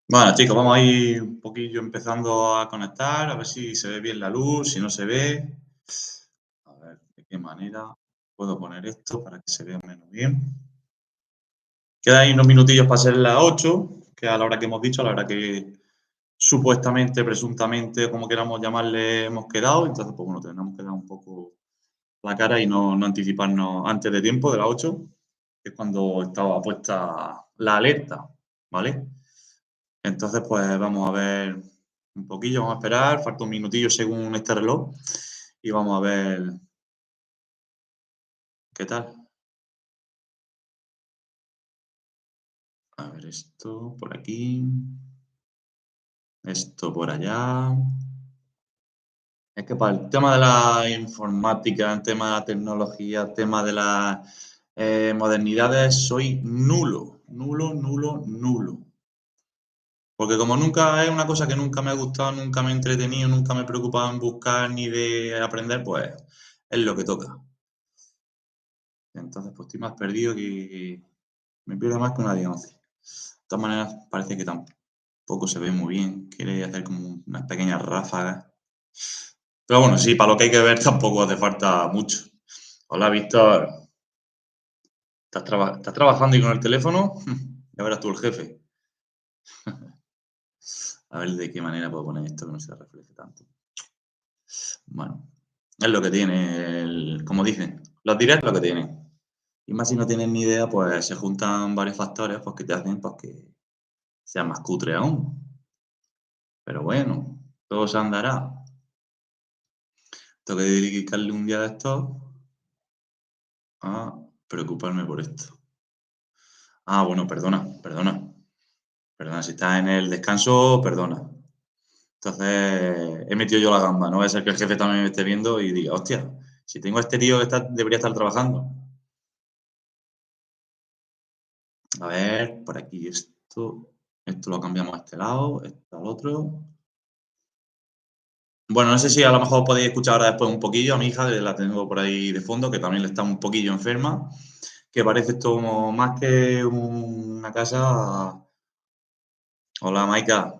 Bueno, chicos, vamos a ir un poquillo empezando a conectar, a ver si se ve bien la luz, si no se ve. A ver de qué manera puedo poner esto para que se vea menos bien. Quedan ahí unos minutillos para ser las 8, que es a la hora que hemos dicho, a la hora que supuestamente, presuntamente, como queramos llamarle, hemos quedado. Entonces, pues bueno, tenemos que dar un poco la cara y no anticiparnos antes de tiempo, de las 8, que es cuando estaba puesta la alerta, ¿vale? Entonces, pues vamos a ver un poquillo, vamos a esperar, falta un minutillo según este reloj y vamos a ver qué tal. A ver esto por aquí, esto por allá. Es que para el tema de la informática, el tema de la tecnología, el tema de las modernidades, soy nulo, nulo, nulo, nulo. Porque como nunca es una cosa que nunca me ha gustado, nunca me he entretenido, nunca me he preocupado en buscar ni de aprender, pues es lo que toca. Entonces, pues estoy más perdido que me pierdo más que una diagonal. De todas maneras, parece que tampoco se ve muy bien. Quiere hacer como unas pequeñas ráfagas. Pero bueno, sí, para lo que hay que ver tampoco hace falta mucho. Hola, Víctor. ¿Estás trabajando y con el teléfono? Ya verás tú el jefe. A ver de qué manera puedo poner esto que no se refleje tanto. Bueno, es lo que tiene, como dicen, los directos lo que tienen. Y más si no tienen ni idea, pues se juntan varios factores pues, que te hacen pues, que sea más cutre aún. Pero bueno, todo se andará. Tengo que dedicarle un día de estos a preocuparme por esto. Ah, bueno, perdona, perdona. Perdona, si estás en el descanso, perdona. Entonces, he metido yo la gamba. No va a ser que el jefe también me esté viendo y diga, hostia, si tengo a este tío que debería estar trabajando. A ver, por aquí esto lo cambiamos a este lado, esto al otro. Bueno, no sé si a lo mejor podéis escuchar ahora después un poquillo a mi hija, que la tengo por ahí de fondo, que también le está un poquillo enferma, que parece esto como más que una casa. Hola, Maika.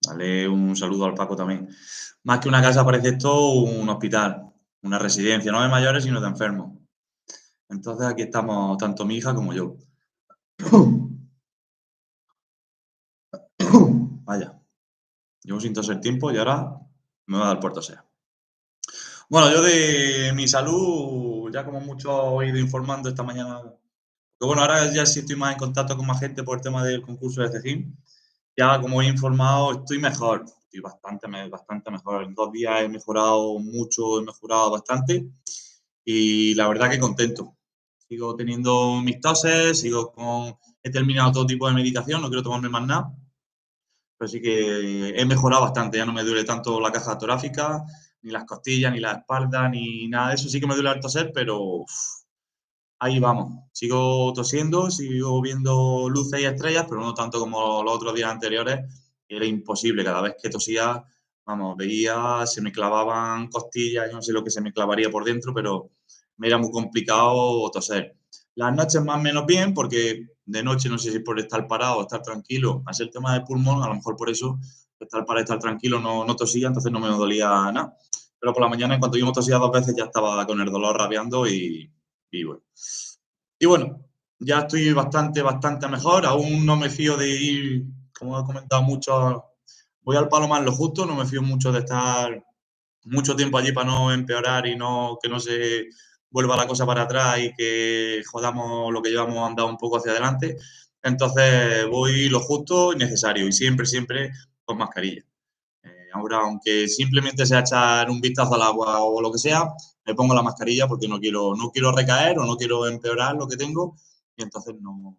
Dale un saludo al Paco también. Más que una casa parece esto un hospital, una residencia, no de mayores, sino de enfermos. Entonces aquí estamos tanto mi hija como yo. Vaya, llevo sin toser tiempo y ahora me va a dar por toser. Bueno, yo de mi salud, ya como mucho he ido informando esta mañana. Pero bueno, ahora ya sí estoy más en contacto con más gente por el tema del concurso de CEGIM. Ya como he informado, estoy mejor. Estoy bastante mejor. En 2 días he mejorado mucho, he mejorado bastante. Y la verdad que contento. Sigo teniendo mis toses, he terminado todo tipo de medicación, no quiero tomarme más nada. Pero sí que he mejorado bastante, ya no me duele tanto la caja torácica, ni las costillas, ni la espalda, ni nada de eso. Sí que me duele el toser, pero ahí vamos. Sigo tosiendo, sigo viendo luces y estrellas, pero no tanto como los otros días anteriores. Era imposible, cada vez que tosía, vamos, veía, se me clavaban costillas, yo no sé lo que se me clavaría por dentro, pero me era muy complicado toser. Las noches más o menos bien, porque de noche no sé si por estar parado o estar tranquilo, al ser tema de pulmón, a lo mejor por eso, estar para estar tranquilo no tosía, entonces no me dolía nada. Pero por la mañana, en cuanto yo me tosía 2 veces, ya estaba con el dolor rabiando y bueno. Y bueno, ya estoy bastante mejor. Aún no me fío de ir, como he comentado mucho, voy al palo más lo justo, no me fío mucho de estar mucho tiempo allí para no empeorar y que no se vuelva la cosa para atrás y que jodamos lo que llevamos andado un poco hacia adelante. Entonces voy lo justo y necesario y siempre con mascarilla. Ahora, aunque simplemente sea echar un vistazo al agua o lo que sea, me pongo la mascarilla porque no quiero recaer o no quiero empeorar lo que tengo y entonces no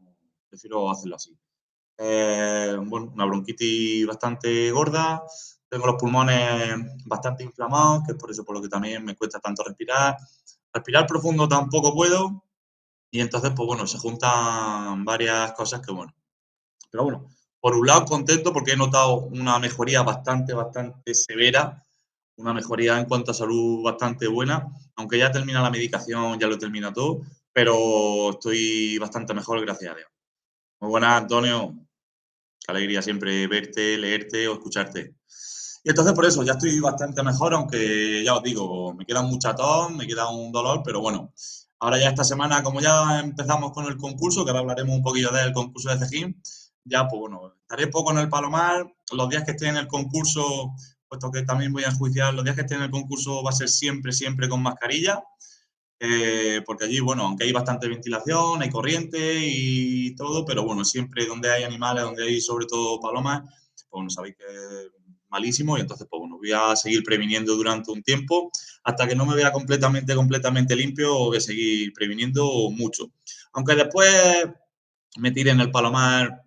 prefiero hacerlo así. Bueno, una bronquitis bastante gorda, tengo los pulmones bastante inflamados, que es por eso por lo que también me cuesta tanto respirar. Respirar profundo tampoco puedo y entonces, pues bueno, se juntan varias cosas que, bueno, pero bueno, por un lado contento porque he notado una mejoría bastante severa, una mejoría en cuanto a salud bastante buena, aunque ya termina la medicación, ya lo termina todo, pero estoy bastante mejor, gracias a Dios. Muy buenas, Antonio. Qué alegría siempre verte, leerte o escucharte. Y entonces por eso ya estoy bastante mejor, aunque ya os digo, me queda un muchatón, me queda un dolor, pero bueno, ahora ya esta semana, como ya empezamos con el concurso, que ahora hablaremos un poquillo del concurso de Cejín, ya pues bueno, estaré poco en el Palomar, los días que esté en el concurso, puesto que también voy a enjuiciar, los días que esté en el concurso va a ser siempre, siempre con mascarilla, porque allí, bueno, aunque hay bastante ventilación, hay corriente y todo, pero bueno, siempre donde hay animales, donde hay sobre todo palomas, pues bueno, sabéis que es malísimo y entonces, pues bueno, voy a seguir previniendo durante un tiempo hasta que no me vea completamente, completamente limpio, voy a seguir previniendo mucho. Aunque después me tire en el palomar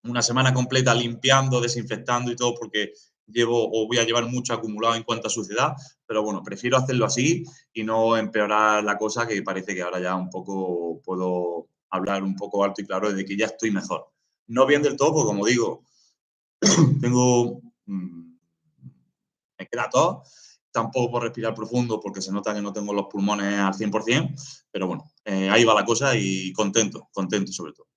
una semana completa limpiando, desinfectando y todo, porque llevo o voy a llevar mucho acumulado en cuanto a suciedad, pero bueno, prefiero hacerlo así y no empeorar la cosa, que parece que ahora ya un poco puedo hablar un poco alto y claro de que ya estoy mejor. No bien del todo, porque como digo, tengo, me queda todo, tampoco puedo respirar profundo porque se nota que no tengo los pulmones al 100%, pero bueno, ahí va la cosa y contento, contento sobre todo.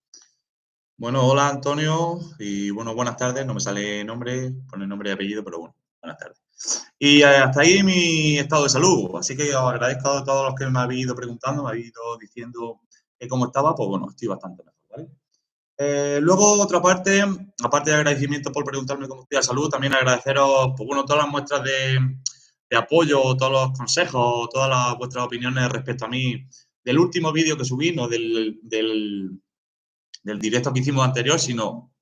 Bueno, hola Antonio y bueno, buenas tardes. No me sale nombre, pone nombre y apellido, pero bueno, buenas tardes. Y hasta ahí mi estado de salud. Así que os agradezco a todos los que me habéis ido preguntando, me habéis ido diciendo cómo estaba. Pues bueno, estoy bastante mejor, ¿vale? Luego, otra parte, aparte de agradecimiento por preguntarme cómo estoy de salud, también agradeceros, pues bueno, todas las muestras de apoyo, todos los consejos, todas vuestras opiniones respecto a mí del último vídeo que subí, no del directo que hicimos anterior, sino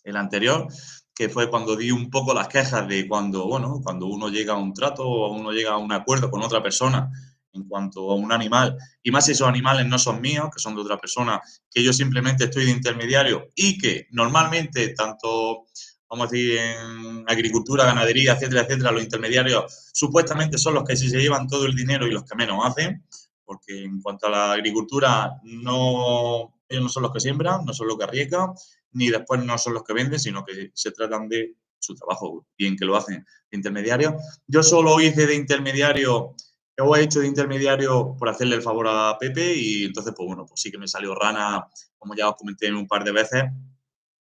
el anterior, que fue cuando di un poco las quejas de cuando, bueno, cuando uno llega a un trato o uno llega a un acuerdo con otra persona en cuanto a un animal, y más si esos animales no son míos, que son de otra persona, que yo simplemente estoy de intermediario y que normalmente tanto, vamos a decir, en agricultura, ganadería, etcétera, etcétera, los intermediarios supuestamente son los que sí se llevan todo el dinero y los que menos hacen, porque en cuanto a la agricultura, no, ellos no son los que siembran, no son los que arriesgan, ni después no son los que venden, sino que se tratan de su trabajo, bien que lo hacen de intermediario. Yo solo hice de intermediario, o he hecho de intermediario por hacerle el favor a Pepe y entonces, pues bueno, pues sí que me salió rana, como ya os comenté un par de veces,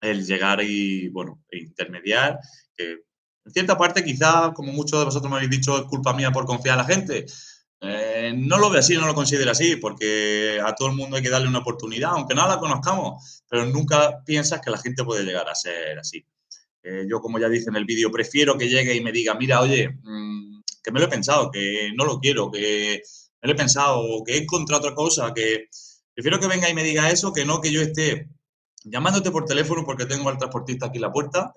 el llegar y, bueno, intermediar, que en cierta parte quizá, como muchos de vosotros me habéis dicho, es culpa mía por confiar a la gente. No lo veo así, no lo considero así, porque a todo el mundo hay que darle una oportunidad, aunque no la conozcamos, pero nunca piensas que la gente puede llegar a ser así. Yo, como ya dije en el vídeo, prefiero que llegue y me diga, mira, oye, que me lo he pensado, que no lo quiero, que me lo he pensado, que he encontrado otra cosa, que prefiero que venga y me diga eso, que no que yo esté llamándote por teléfono porque tengo al transportista aquí en la puerta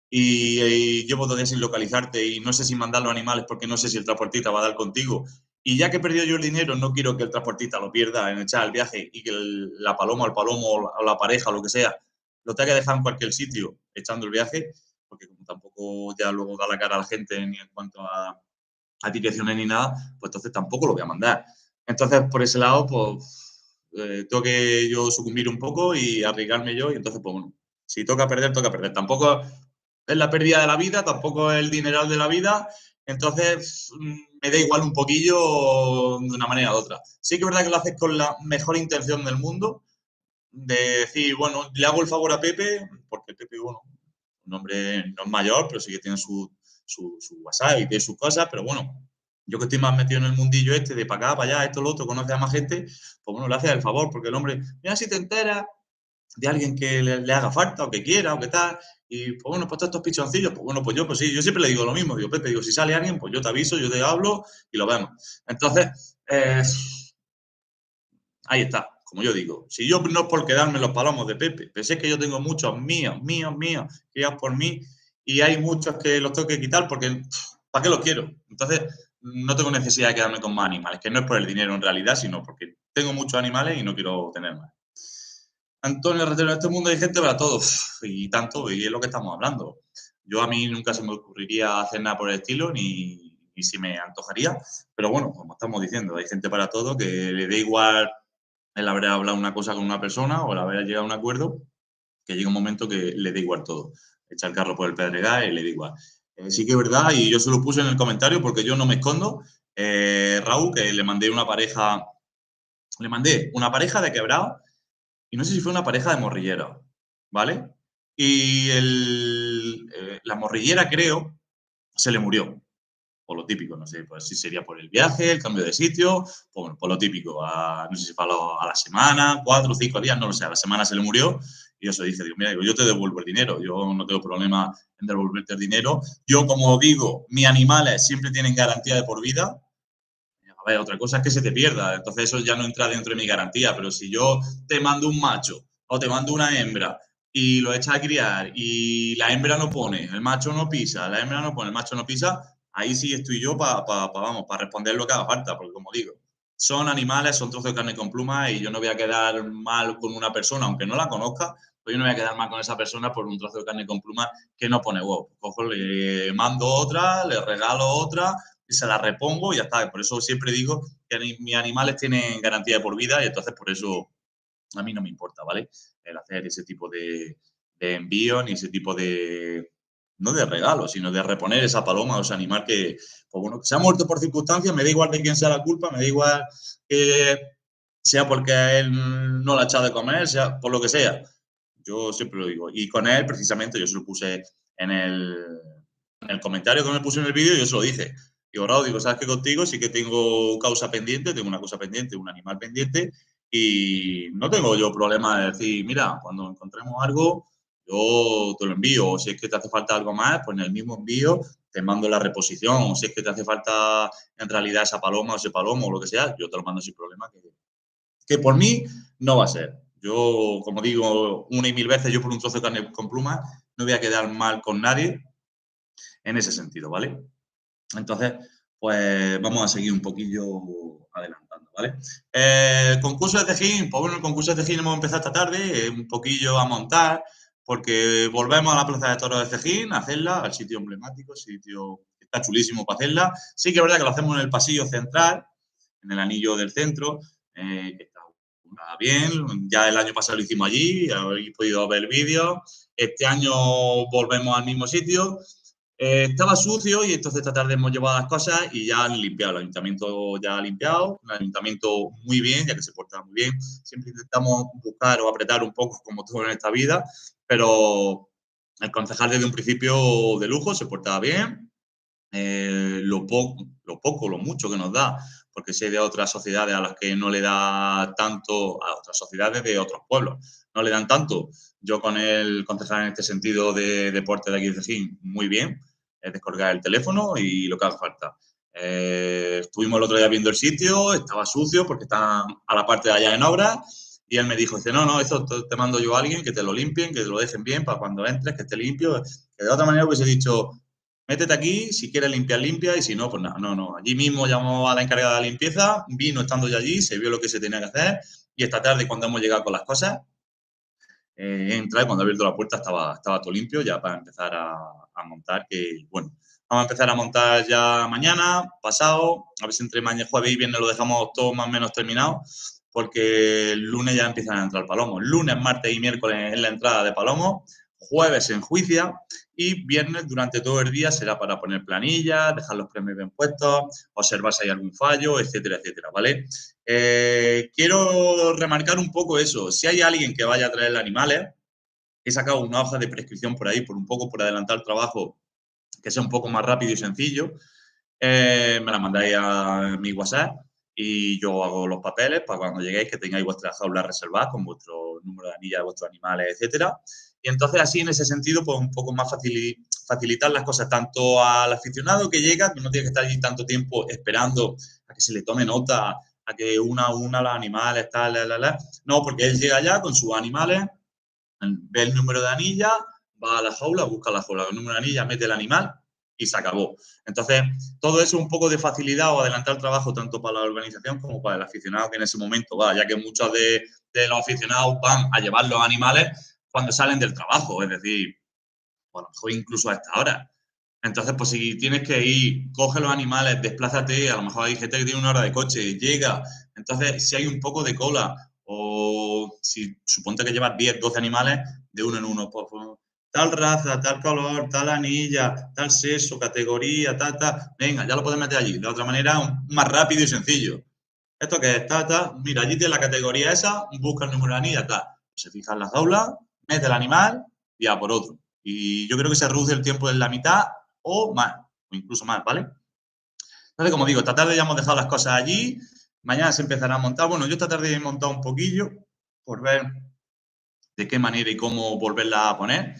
y llevo 2 días sin localizarte y no sé si mandar los animales porque no sé si el transportista va a dar contigo. Y ya que he perdido yo el dinero, no quiero que el transportista lo pierda en echar el viaje y que la paloma, el palomo o la pareja o lo que sea, lo tenga que dejar en cualquier sitio echando el viaje, porque como tampoco ya luego da la cara a la gente ni en cuanto a direcciones ni nada, pues entonces tampoco lo voy a mandar. Entonces, por ese lado, pues tengo que yo sucumbir un poco y arriesgarme yo y entonces, pues bueno, si toca perder, toca perder. Tampoco es la pérdida de la vida, tampoco es el dineral de la vida, entonces me da igual un poquillo de una manera u otra. Sí que es verdad que lo haces con la mejor intención del mundo, de decir, bueno, le hago el favor a Pepe, porque Pepe, bueno, un hombre no es mayor, pero sí que tiene su WhatsApp y tiene sus cosas, pero bueno, yo que estoy más metido en el mundillo este, de para acá, para allá, esto, lo otro, conoce a más gente, pues bueno, le haces el favor, porque el hombre, mira si te enteras de alguien que le haga falta o que quiera o que tal, y pues bueno, pues todos estos pichoncillos, pues bueno, pues yo, pues sí, yo siempre le digo lo mismo, digo, Pepe, digo, si sale alguien, pues yo te aviso, yo te hablo y lo vemos. Entonces, ahí está, como yo digo. Si yo no es por quedarme los palomos de Pepe, pensé que yo tengo muchos míos, criados por mí, y hay muchos que los tengo que quitar porque, ¿para qué los quiero? Entonces, no tengo necesidad de quedarme con más animales, que no es por el dinero en realidad, sino porque tengo muchos animales y no quiero tener más. Antonio Retero, en este mundo hay gente para todos, y tanto, y es lo que estamos hablando. Yo a mí nunca se me ocurriría hacer nada por el estilo, ni si me antojaría, pero bueno, como estamos diciendo, hay gente para todo que le da igual el haber hablado una cosa con una persona o el haber llegado a un acuerdo, que llega un momento que le da igual todo. Echa el carro por el pedregal y le da igual. Sí que es verdad, y yo se lo puse en el comentario porque yo no me escondo. Raúl, que le mandé una pareja de quebrado y no sé si fue una pareja de morrilleros, ¿vale? y la morrillera, creo, se le murió. Por lo típico, no sé, pues si sería por el viaje, el cambio de sitio, por lo típico, no sé si fue a la semana, 4 o 5 días, no lo sé, a la semana se le murió y eso dije, digo, mira, yo te devuelvo el dinero, yo no tengo problema en devolverte el dinero. Yo, como digo, mis animales siempre tienen garantía de por vida. A ver, otra cosa es que se te pierda, entonces eso ya no entra dentro de mi garantía, pero si yo te mando un macho o te mando una hembra y lo echas a criar y la hembra no pone, el macho no pisa, la hembra no pone, el macho no pisa, ahí sí estoy yo para responder lo que haga falta, porque como digo, son animales, son trozos de carne con plumas y yo no voy a quedar mal con una persona, aunque no la conozca, pues yo no voy a quedar mal con esa persona por un trozo de carne con plumas que no pone huevo. Cojo, le mando otra, le regalo otra y se la repongo y ya está. Por eso siempre digo que mis animales tienen garantía de por vida y entonces por eso a mí no me importa, ¿vale? El hacer ese tipo de envío ni ese tipo de, no de regalo, sino de reponer esa paloma o ese animal que, pues bueno, que se ha muerto por circunstancias, me da igual de quién sea la culpa, me da igual que sea porque a él no le ha echado de comer, sea por lo que sea. Yo siempre lo digo. Y con él, precisamente, yo se lo puse en el comentario que me puse en el vídeo, yo se lo dije. Digo, Raúl, digo, sabes que contigo sí que tengo causa pendiente, tengo una cosa pendiente, un animal pendiente, y no tengo yo problema de decir, mira, cuando encontremos algo, yo te lo envío, o si es que te hace falta algo más, pues en el mismo envío te mando la reposición, o si es que te hace falta en realidad esa paloma o ese palomo o lo que sea, yo te lo mando sin problema, que por mí no va a ser. Yo, como digo una y mil veces, yo por un trozo de carne con plumas no voy a quedar mal con nadie en ese sentido, ¿vale? Entonces, pues vamos a seguir un poquillo adelantando, ¿vale? Concurso de Tejín, pues bueno, el concurso de Tejín hemos empezado esta tarde, un poquillo a montar, porque volvemos a la Plaza de Toros de Tejín a hacerla, al sitio emblemático, sitio que está chulísimo para hacerla. Sí que es verdad que lo hacemos en el pasillo central, en el anillo del centro, que está bien. Ya el año pasado lo hicimos allí, habéis podido ver vídeos. Este año volvemos al mismo sitio. Estaba sucio y entonces esta tarde hemos llevado las cosas y ya han limpiado. El ayuntamiento ya ha limpiado, el ayuntamiento muy bien, ya que se porta muy bien. Siempre intentamos buscar o apretar un poco, como todo en esta vida, pero el concejal desde un principio de lujo se portaba bien. Lo mucho que nos da, porque sé de otras sociedades a las que no le da tanto, a otras sociedades de otros pueblos, no le dan tanto. Yo con el concejal en este sentido de deporte de aquí de Cejín, muy bien, es descolgar el teléfono y lo que haga falta. Estuvimos el otro día viendo el sitio, estaba sucio porque está a la parte de allá en obra y él me dijo, dice, no, esto te mando yo a alguien que te lo limpien, que te lo dejen bien para cuando entres, que esté limpio. Que de otra manera hubiese dicho, métete aquí, si quieres limpiar, limpia, y si no, pues nada, no. Allí mismo llamó a la encargada de la limpieza, vino estando ya allí, se vio lo que se tenía que hacer, y esta tarde, cuando hemos llegado con las cosas, entra y cuando ha abierto la puerta estaba todo limpio ya para empezar a montar, que bueno, vamos a empezar a montar ya mañana, pasado, a ver si entre mañana, jueves y viernes lo dejamos todo más o menos terminado, porque el lunes ya empiezan a entrar palomos. Lunes, martes y miércoles es la entrada de palomos, jueves se enjuicia y viernes durante todo el día será para poner planillas, dejar los premios bien puestos, observar si hay algún fallo, etcétera, etcétera, ¿vale? Quiero remarcar un poco eso. Si hay alguien que vaya a traer animales, he sacado una hoja de prescripción por ahí, por adelantar el trabajo, que sea un poco más rápido y sencillo. Me la mandáis a mi WhatsApp y yo hago los papeles para cuando lleguéis que tengáis vuestras jaulas reservadas con vuestro número de anilla de vuestros animales, etcétera. Y entonces así en ese sentido pues un poco más facilitar las cosas tanto al aficionado que llega, que no tiene que estar allí tanto tiempo esperando a que se le tome nota, a que una los animales, tal, No, porque él llega ya con sus animales, ve el número de anilla, va a la jaula, busca la jaula, el número de anilla, mete el animal y se acabó. Entonces, todo eso es un poco de facilidad o adelantar el trabajo tanto para la organización como para el aficionado que en ese momento va, ya que muchos de los aficionados van a llevar los animales cuando salen del trabajo, es decir, a lo mejor incluso a esta hora. Entonces, pues si tienes que ir, coge los animales, desplázate, a lo mejor hay gente que tiene una hora de coche, llega. Entonces, si hay un poco de cola, o si suponte que llevas 10, 12 animales, de uno en uno, pues, tal raza, tal color, tal anilla, tal sexo, categoría, venga, ya lo puedes meter allí. De otra manera, más rápido y sencillo. Esto que es, mira, allí tiene la categoría esa, busca el número de anilla, se fija en la jaula, mete el animal y a por otro. Y yo creo que se reduce el tiempo en la mitad o más, o incluso más, ¿vale? Entonces, como digo, esta tarde ya hemos dejado las cosas allí, mañana se empezará a montar. Bueno, yo esta tarde he montado un poquillo por ver de qué manera y cómo volverla a poner.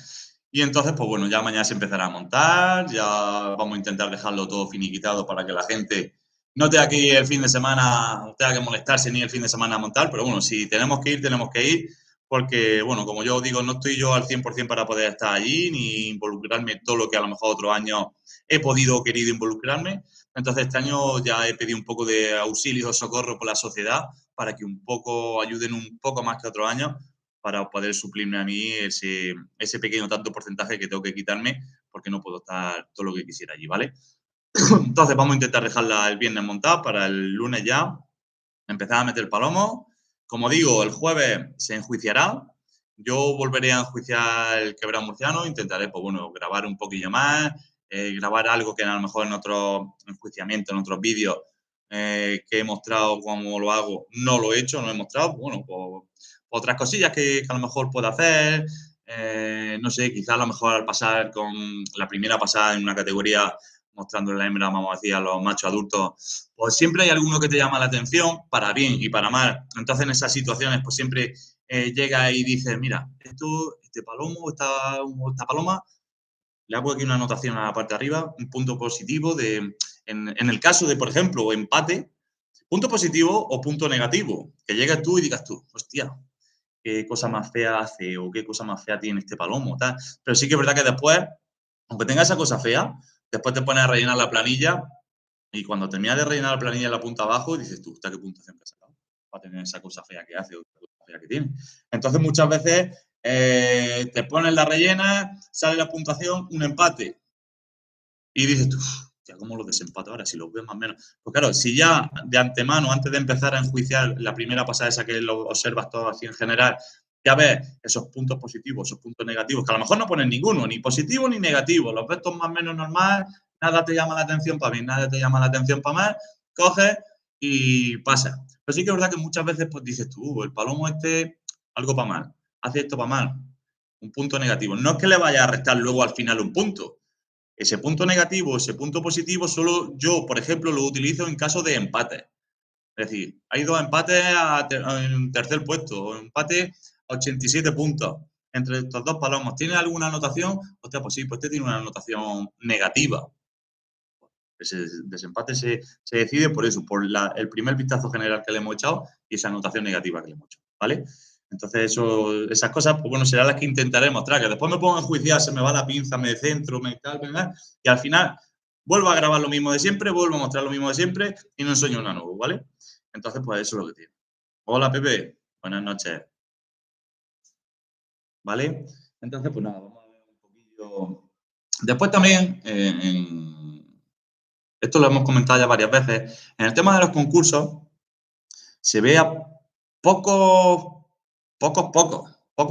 Y entonces, pues bueno, ya mañana se empezará a montar, ya vamos a intentar dejarlo todo finiquitado para que la gente no tenga que ir el fin de semana, no tenga que molestarse ni el fin de semana a montar, pero bueno, si tenemos que ir, porque, bueno, como yo digo, no estoy yo al 100% para poder estar allí ni involucrarme en todo lo que a lo mejor otros años he podido o querido involucrarme. Entonces, este año ya he pedido un poco de auxilio o socorro por la sociedad para que un poco ayuden un poco más que otros años para poder suplirme a mí ese pequeño tanto porcentaje que tengo que quitarme porque no puedo estar todo lo que quisiera allí, ¿vale? Entonces vamos a intentar dejarla el viernes montada para el lunes ya empezar a meter palomo. Como digo, el jueves se enjuiciará. Yo volveré a enjuiciar el quebrado murciano. Intentaré, pues bueno, grabar un poquillo más, grabar algo que a lo mejor en otros enjuiciamientos, en otros vídeos que he mostrado cómo lo hago, no lo he hecho, no he mostrado. Bueno, pues otras cosillas que a lo mejor puedo hacer. No sé, quizá a lo mejor al pasar con la primera pasada en una categoría mostrando la hembra, vamos a decir, a los machos adultos, pues siempre hay alguno que te llama la atención, para bien y para mal. Entonces, en esas situaciones, pues siempre llega y dices, mira, este palomo, esta paloma, le hago aquí una anotación a la parte de arriba, un punto positivo en el caso de, por ejemplo, empate, punto positivo o punto negativo, que llegues tú y digas tú, hostia, qué cosa más fea hace o qué cosa más fea tiene este palomo, tal. Pero sí que es verdad que después, aunque tenga esa cosa fea, después te pones a rellenar la planilla y cuando terminas de rellenar la planilla en la punta abajo, dices tú, ¿hasta qué puntuación te has sacado? Para tener esa cosa fea que hace o esa cosa fea que tiene. Entonces, muchas veces te pones la rellena, sale la puntuación, un empate. Y dices tú, ya cómo los desempato ahora, si los veo más o menos. Pues claro, si ya de antemano, antes de empezar a enjuiciar la primera pasada esa que lo observas todo así en general, ya ves esos puntos positivos, esos puntos negativos, que a lo mejor no pones ninguno, ni positivo ni negativo, los ves todos más o menos normal, nada te llama la atención para bien, nada te llama la atención para mal, coges y pasa. Pero sí que es verdad que muchas veces pues dices tú, el palomo este, algo para mal, hace esto para mal, un punto negativo. No es que le vaya a restar luego al final un punto, ese punto negativo, ese punto positivo, solo yo, por ejemplo, lo utilizo en caso de empate. Es decir, hay dos empates en tercer puesto, empate a 87 puntos entre estos dos palomos. ¿Tiene alguna anotación? Hostia, pues sí, pues este tiene una anotación negativa. Ese desempate se decide por eso, por el primer vistazo general que le hemos echado y esa anotación negativa que le hemos hecho, ¿vale? Entonces, esas cosas, pues bueno, serán las que intentaré mostrar. Que después me pongo a enjuiciar, se me va la pinza, me centro, me tal, y al final vuelvo a grabar lo mismo de siempre, vuelvo a mostrar lo mismo de siempre y no enseño una nueva, ¿vale? Entonces, pues eso es lo que tiene. Hola, Pepe. Buenas noches. ¿Vale? Entonces, pues nada, vamos a ver un poquillo. Después también, esto lo hemos comentado ya varias veces, en el tema de los concursos se ve a pocos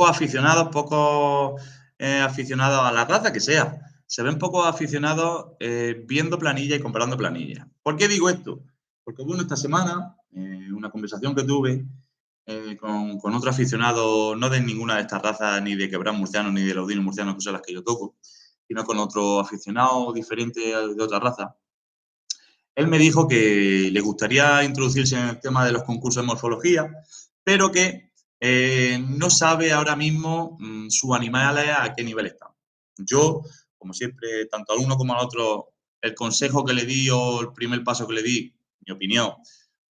aficionados, aficionados a la raza que sea. Se ven pocos aficionados viendo planilla y comparando planillas. ¿Por qué digo esto? Porque bueno, esta semana, una conversación que tuve con otro aficionado, no de ninguna de estas razas, ni de quebrado murciano, ni de laudino murciano, que son las que yo toco, sino con otro aficionado diferente de otra raza, él me dijo que le gustaría introducirse en el tema de los concursos de morfología, pero que no sabe ahora mismo sus animales a qué nivel están. Yo, como siempre, tanto al uno como al otro, el consejo que le di o el primer paso que le di, mi opinión,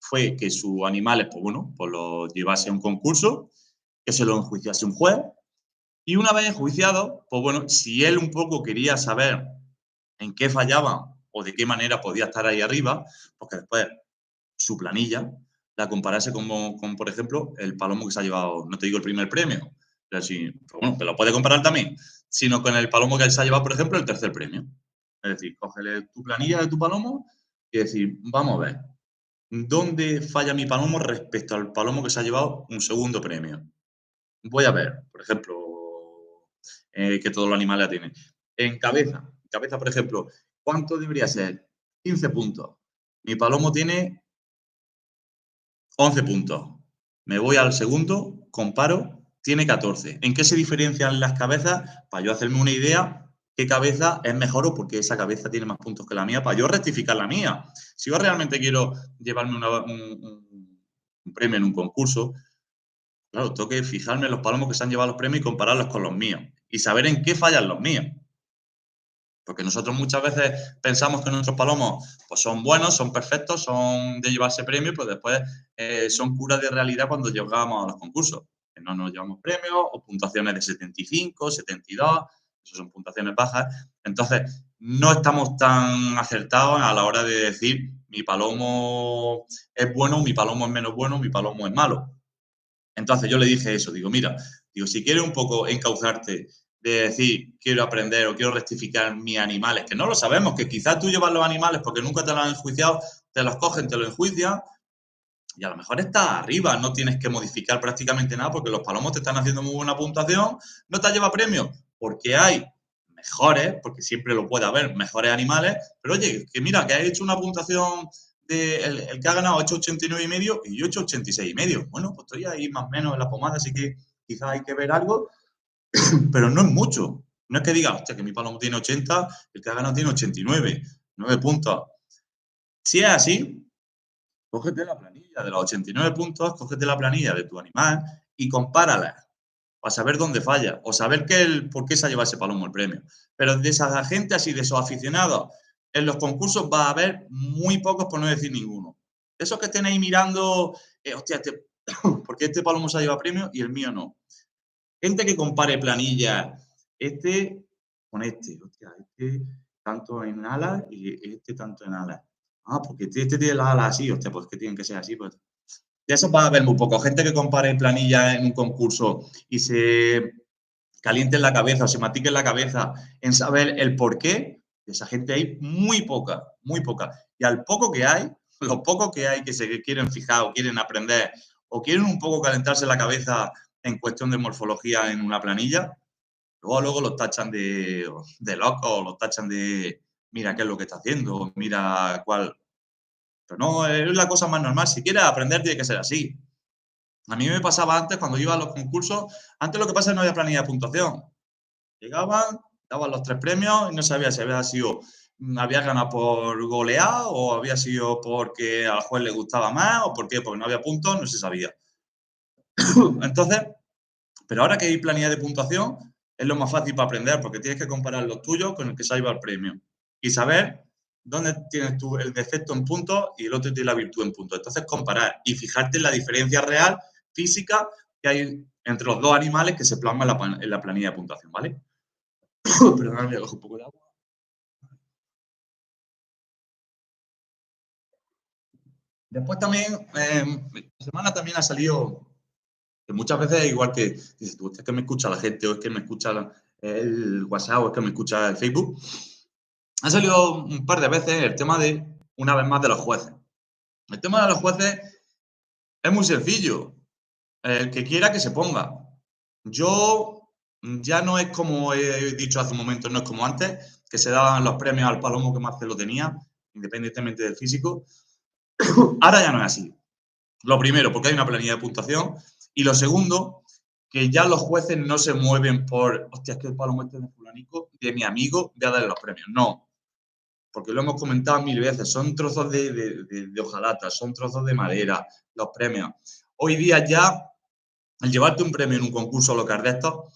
fue que sus animales, pues bueno, pues los llevase a un concurso, que se lo enjuiciase un juez, y una vez enjuiciado, pues bueno, si él un poco quería saber en qué fallaban o de qué manera podía estar ahí arriba, porque después su planilla la comparase con, por ejemplo, el palomo que se ha llevado, no te digo el primer premio, pero sí, pero bueno, te lo puede comparar también, sino con el palomo que se ha llevado, por ejemplo, el tercer premio. Es decir, cógele tu planilla de tu palomo y decir, vamos a ver, ¿dónde falla mi palomo respecto al palomo que se ha llevado un segundo premio? Voy a ver, por ejemplo, que todos los animales la tienen. En cabeza, por ejemplo, ¿cuánto debería ser? 15 puntos. Mi palomo tiene 11 puntos. Me voy al segundo, comparo tiene 14. ¿En qué se diferencian las cabezas? Para yo hacerme una idea qué cabeza es mejor o por qué esa cabeza tiene más puntos que la mía, para yo rectificar la mía. Si yo realmente quiero llevarme un premio en un concurso, claro, tengo que fijarme en los palomos que se han llevado los premios y compararlos con los míos. Y saber en qué fallan los míos. Porque nosotros muchas veces pensamos que nuestros palomos pues son buenos, son perfectos, son de llevarse premios, pero después son curas de realidad cuando llegamos a los concursos. Que no nos llevamos premios o puntuaciones de 75, 72, eso son puntuaciones bajas. Entonces, no estamos tan acertados a la hora de decir mi palomo es bueno, mi palomo es menos bueno, mi palomo es malo. Entonces yo le dije eso, digo, mira, digo, si quieres un poco encauzarte de decir, quiero aprender o quiero rectificar mis animales, que no lo sabemos, que quizás tú llevas los animales porque nunca te los han enjuiciado, te los cogen, te los enjuician y a lo mejor estás arriba, no tienes que modificar prácticamente nada porque los palomos te están haciendo muy buena puntuación, no te lleva premio porque hay mejores, porque siempre lo puede haber, mejores animales, pero oye, que mira, que has hecho una puntuación el que ha ganado ha hecho 89 y medio y yo he hecho 86 y medio. Bueno, pues estoy ahí más o menos en la pomada, así que quizás hay que ver algo, pero no es mucho. No es que diga, hostia, que mi palomo tiene 80, el que ha ganado tiene 89, 9 puntos. Si es así, cógete la planilla de los 89 puntos, cógete la planilla de tu animal y compárala para saber dónde falla o saber por qué se ha llevado ese palomo el premio. Pero de esa gente así, de esos aficionados, en los concursos va a haber muy pocos, por no decir ninguno. Esos que estén ahí mirando, hostia, ¿por qué este palomo se ha llevado premio y el mío no? Gente que compare planillas, este con este, hostia, este tanto en alas y este tanto en alas. Ah, porque este tiene las alas así, hostia, pues que tienen que ser así, pues. De eso va a haber muy poco. Gente que compare planillas en un concurso y se caliente en la cabeza o se matique en la cabeza en saber el por qué, de esa gente hay muy poca, muy poca. Y al poco que hay, los pocos que hay que se quieren fijar o quieren aprender o quieren un poco calentarse la cabeza en cuestión de morfología en una planilla, luego los tachan de locos, los tachan de mira qué es lo que está haciendo, mira cuál. Pero no, es la cosa más normal. Si quieres aprender, tiene que ser así. A mí me pasaba antes, cuando iba a los concursos, antes lo que pasa es que no había planilla de puntuación. Llegaban, daban los 3 premios y no sabía si había sido, había ganado por goleada o había sido porque al juez le gustaba más o por qué, porque no había puntos, no se sabía. Entonces, pero ahora que hay planilla de puntuación, es lo más fácil para aprender porque tienes que comparar los tuyos con el que se ha llevado el premio y saber dónde tienes tú el defecto en puntos y el otro tiene la virtud en puntos. Entonces, comparar y fijarte en la diferencia real física que hay entre los dos animales que se plasma en la planilla de puntuación, ¿vale? Perdón, me cojo un poco de agua. Después también, esta semana también ha salido, que muchas veces es igual que dices tú, es que me escucha la gente, o es que me escucha el WhatsApp, o es que me escucha el Facebook. Ha salido un par de veces el tema de, una vez más, de los jueces. El tema de los jueces es muy sencillo. El que quiera que se ponga. Yo ya no es como he dicho hace un momento, no es como antes, que se daban los premios al palomo que más se lo tenía, independientemente del físico. Ahora ya no es así. Lo primero, porque hay una planilla de puntuación. Y lo segundo, que ya los jueces no se mueven por, hostia, es que el palomo este de fulanico, de mi amigo, voy a darle los premios. No, porque lo hemos comentado mil veces, son trozos de hojalata, son trozos de madera, los premios. Hoy día ya, el llevarte un premio en un concurso local de estos,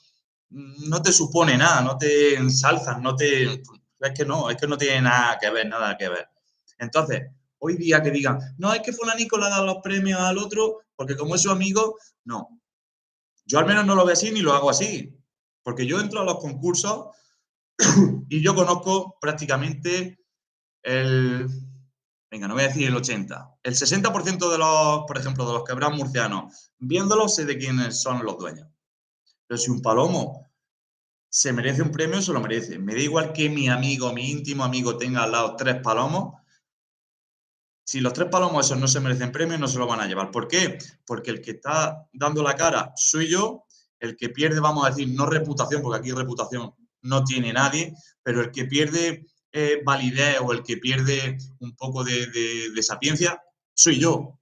no te supone nada, no te ensalzan, no te... es que no tiene nada que ver, nada que ver. Entonces, hoy día que digan, no, es que fulanico le ha dado los premios al otro, porque como es su amigo, no. Yo al menos no lo veo así ni lo hago así. Porque yo entro a los concursos y yo conozco prácticamente el, venga, no voy a decir el 80, el 60% de los, por ejemplo, de los quebrados murcianos, viéndolos sé de quiénes son los dueños. Pero si un palomo se merece un premio, se lo merece. Me da igual que mi amigo, mi íntimo amigo tenga al lado 3 palomos. Si los 3 palomos esos no se merecen premio, no se lo van a llevar. ¿Por qué? Porque el que está dando la cara soy yo, el que pierde, vamos a decir, no reputación, porque aquí reputación no tiene nadie, pero el que pierde validez o el que pierde un poco de sapiencia, soy yo.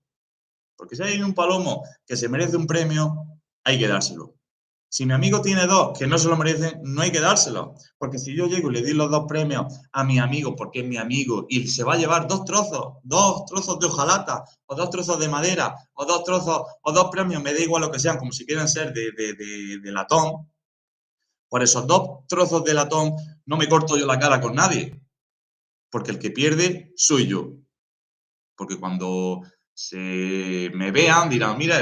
Porque si hay un palomo que se merece un premio, hay que dárselo. Si mi amigo tiene dos que no se lo merecen, no hay que dárselos. Porque si yo llego y le doy los dos premios a mi amigo porque es mi amigo y se va a llevar dos trozos de hojalata, o dos trozos de madera, o dos trozos, o dos premios, me da igual lo que sean, como si quieren ser de latón, por esos dos trozos de latón no me corto yo la cara con nadie. Porque el que pierde soy yo. Porque cuando se me vean dirán, mira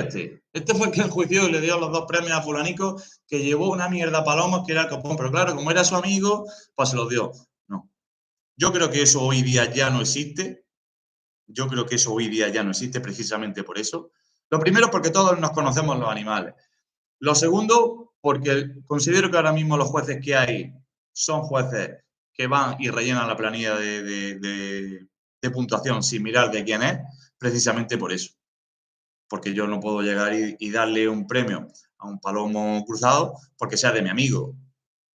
este fue el que enjuició y le dio los dos premios a fulanico que llevó una mierda paloma que era el copón, pero claro, como era su amigo, pues se los dio. No. Yo creo que eso hoy día ya no existe. Yo creo que eso hoy día ya no existe precisamente por eso. Lo primero, porque todos nos conocemos los animales. Lo segundo, porque considero que ahora mismo los jueces que hay son jueces que van y rellenan la planilla de puntuación sin mirar de quién es, precisamente por eso. Porque yo no puedo llegar y darle un premio a un palomo cruzado porque sea de mi amigo.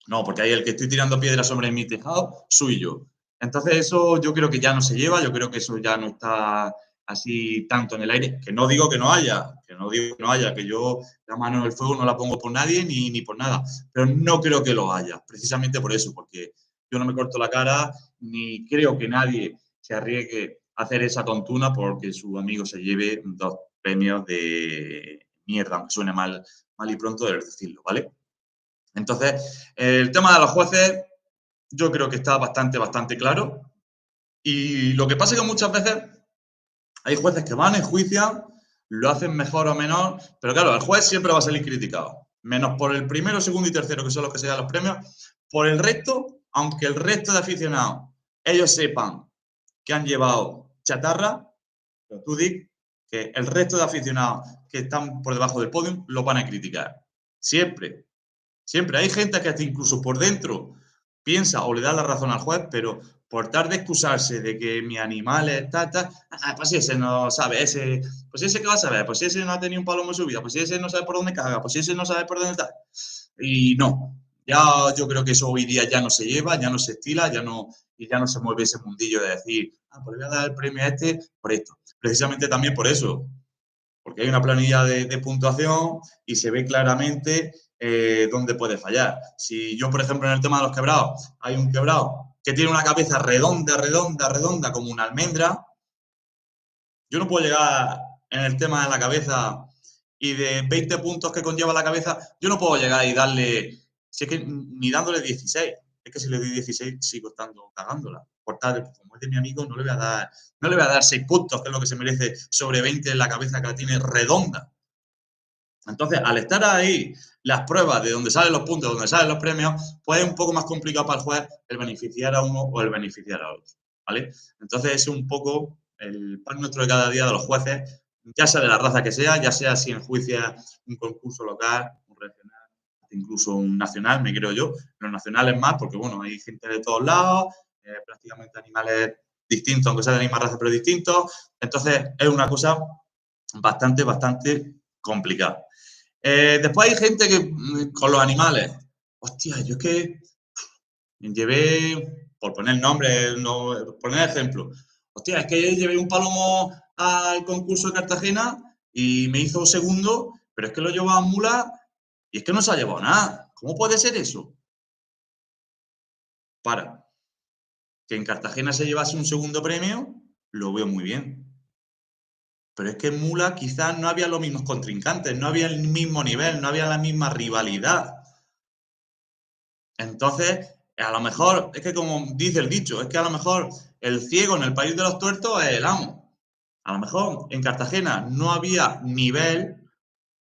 No, porque ahí el que estoy tirando piedras sobre mi tejado soy yo. Entonces eso yo creo que ya no se lleva, yo creo que eso ya no está así tanto en el aire, que no digo que no haya, que yo la mano en el fuego no la pongo por nadie ni por nada, pero no creo que lo haya, precisamente por eso, porque yo no me corto la cara ni creo que nadie se arriesgue a hacer esa tontuna porque su amigo se lleve dos premios de mierda, aunque suene mal y pronto de decirlo, ¿vale? Entonces, el tema de los jueces yo creo que está bastante claro. Y lo que pasa es que muchas veces hay jueces que van, enjuician, lo hacen mejor o menor, pero claro, el juez siempre va a salir criticado. Menos por el primero, segundo y tercero, que son los que se dan los premios. Por el resto, aunque el resto de aficionados, ellos sepan que han llevado chatarra, pero tú di que el resto de aficionados que están por debajo del podio lo van a criticar. Siempre. Siempre hay gente que hasta incluso por dentro piensa o le da la razón al juez, pero por tarde de excusarse de que mi animal es pues si ese no sabe, pues ese que va a saber, pues si ese no ha tenido un palomo en su vida, pues si ese no sabe por dónde caga, pues si ese no sabe por dónde está. Y no, ya yo creo que eso hoy día ya no se lleva, ya no se estila, y ya no se mueve ese mundillo de decir, pues le voy a dar el premio a este por esto. Precisamente también por eso, porque hay una planilla de puntuación y se ve claramente dónde puede fallar. Si yo, por ejemplo, en el tema de los quebrados, hay un quebrado que tiene una cabeza redonda, como una almendra, yo no puedo llegar en el tema de la cabeza y de 20 puntos que conlleva la cabeza, yo no puedo llegar y darle, si es que ni dándole 16, es que si le doy 16 sigo estando cagándola. Por tal, como es de mi amigo, no le voy a dar 6 puntos, que es lo que se merece, sobre 20 en la cabeza que la tiene redonda. Entonces, al estar ahí las pruebas de donde salen los puntos, donde salen los premios, pues es un poco más complicado para el juez el beneficiar a uno o el beneficiar a otro, ¿vale? Entonces, es un poco el pan nuestro de cada día de los jueces, ya sea de la raza que sea, ya sea si enjuicia un concurso local, un regional, incluso un nacional, me creo yo. Los nacionales más, porque, bueno, hay gente de todos lados, prácticamente animales distintos, aunque sean de la misma raza, pero distintos. Entonces, es una cosa bastante complicada. Después hay gente que con los animales, hostia, yo es que llevé, por poner nombre, no, poner ejemplo, hostia, es que llevé un palomo al concurso de Cartagena y me hizo segundo, pero es que lo llevaba en mula y es que no se ha llevado nada. ¿Cómo puede ser eso? Para que en Cartagena se llevase un segundo premio, lo veo muy bien. Pero es que en mula quizás no había los mismos contrincantes, no había el mismo nivel, no había la misma rivalidad. Entonces, a lo mejor, es que como dice el dicho, es que a lo mejor el ciego en el país de los tuertos es el amo. A lo mejor en Cartagena no había nivel,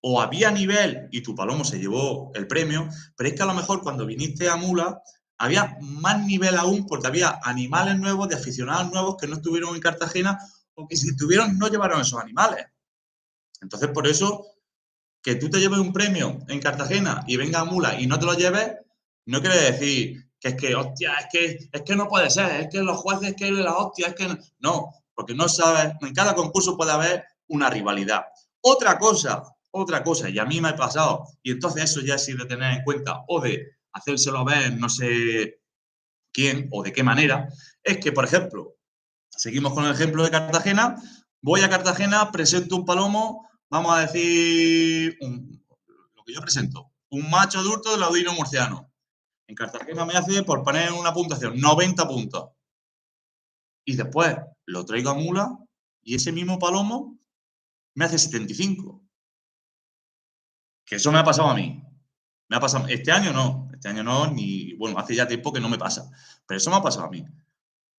o había nivel y tu palomo se llevó el premio, pero es que a lo mejor cuando viniste a Mula había más nivel aún porque había animales nuevos, de aficionados nuevos que no estuvieron en Cartagena o que si estuvieron no llevaron esos animales. Entonces, por eso, que tú te lleves un premio en Cartagena y venga a Mula y no te lo lleves, no quiere decir que es que, hostia, es que no puede ser, es que los jueces, es que la hostia, es que no, porque no sabes, en cada concurso puede haber una rivalidad. Otra cosa, y a mí me ha pasado, y entonces eso ya sí de tener en cuenta o de hacérselo ver no sé quién o de qué manera, es que, por ejemplo, seguimos con el ejemplo de Cartagena, voy a Cartagena, presento un palomo, vamos a decir, lo que yo presento, un macho adulto del laudino murciano. En Cartagena me hace, por poner una puntuación, 90 puntos. Y después lo traigo a Mula y ese mismo palomo me hace 75. Que eso me ha pasado a mí. Me ha pasado. Este año no, ni, bueno, hace ya tiempo que no me pasa. Pero eso me ha pasado a mí.